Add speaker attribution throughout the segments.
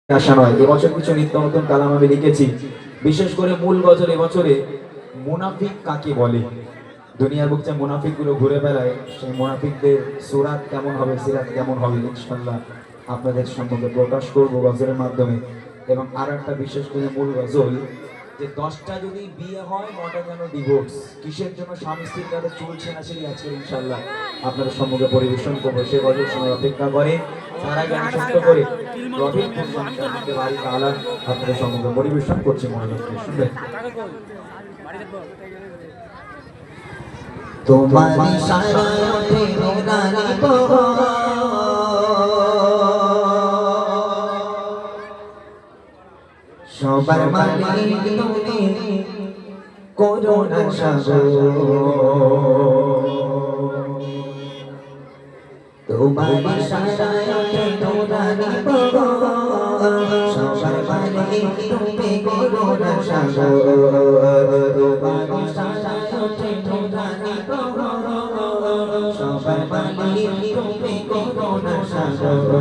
Speaker 1: আসা নয়। এবছর কিছু নিত্য নতুন কালাম আমি লিখেছি, বিশেষ করে মূল গজল এবছরে মুনাফিক কাকে বলে। দুনিয়ার বুকে যে মুনাফিক গুলো ঘুরে বেড়ায়, সেই মুনাফিকদের সুরাত কেমন হবে, সিরাত কেমন হবে, ইনশাল্লাহ আপনাদের সম্মুখে প্রকাশ করব গজলের মাধ্যমে। এবং আর একটা বিশেষ করে মূল গজল, যে 10টা যদি বিয়ে হয় 9টা যেন ডিভোর্স। কিসের জন্য স্বামী স্ত্রীর কাছে চুল ছেঁড়াছেড়ি আজকে ইনশাল্লাহ আপনাদের সম্মুখে পরিবেশন করবো। সে গজল শোনার অপেক্ষা করে। তার আগে আমি ছোট্ট করে রবিন বাড়ি তালা আপনাদের সম্মুখে পরিবেশন করছি। মনোযোগ শুনবেন।
Speaker 2: তোমারি সারাতে রানী সবার মালিক তুমি করুণা সাগর। তোমারি সারাতে রানী সবার মালিক তুমি করুণা সাগর। তোমারি সারাতে রানী সবার মালিক তুমি করুণা সাগর।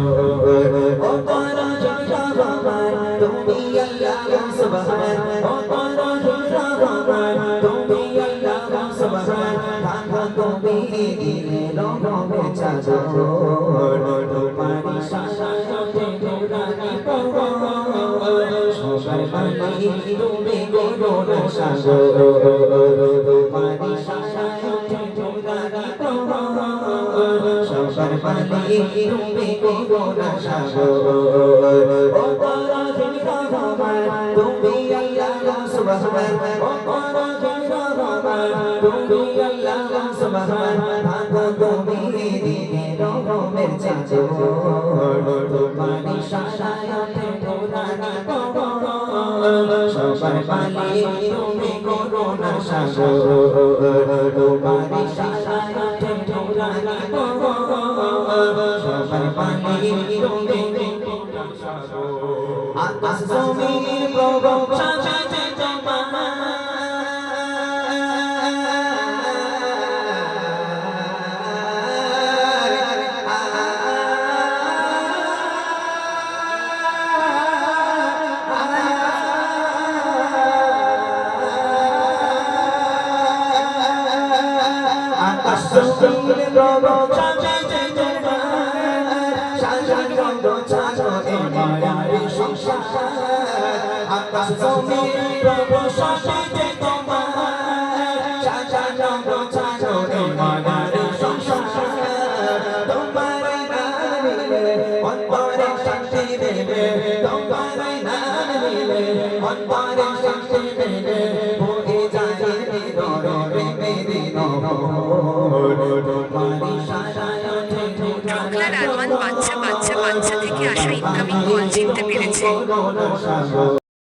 Speaker 2: ও তারা জোড়া বাবা তুমি আল্লাহ সুবহান। ও তারা জোড়া বাবা তুমি আল্লাহ সুবহান। ঢাকা তুমি দিলে রঙে চাদর। তোমারি সারাতে রানী সবার মালিক তুমি করুণা সাগর। তোমারি সারাতে রানী সবার মালিক তুমি করুণা সাগর। ও তারা জোড়া বাবা তুমি আল্লাহ সুবহান। ও তারা জোড়া বাবা তুমি আল্লাহ সুবহান। ঢাকা তুমি দিলে রঙে চাদর। তোমারি সারাতে রানী সবার মালিক তুমি করুণা সাগর। তোমারি সারাতে রানী সবার মালিক তুমি করুণা সাগর। আকাশ জমির প্রভু সাজাতে তোমার আকাশ জমির প্রভু সাজাতে তোমার সাজানো ছাড়ো মায়ার সংসার। আকাশ জমির প্রভু সাজাতে তোমার সাজানো ছাড়ো মায়ার সংসার। তোমার নাম নিলে অন্তরে শান্তি দেবে। তোমার নাম নিলে অন্তরে শান্তি দেবে। বহে যায় হৃদয়ে মেদিন তোমারি সারাতে
Speaker 3: আরমান বাচ্চা থেকে আসা ইনকামিং কল চিনতে পেরেছে।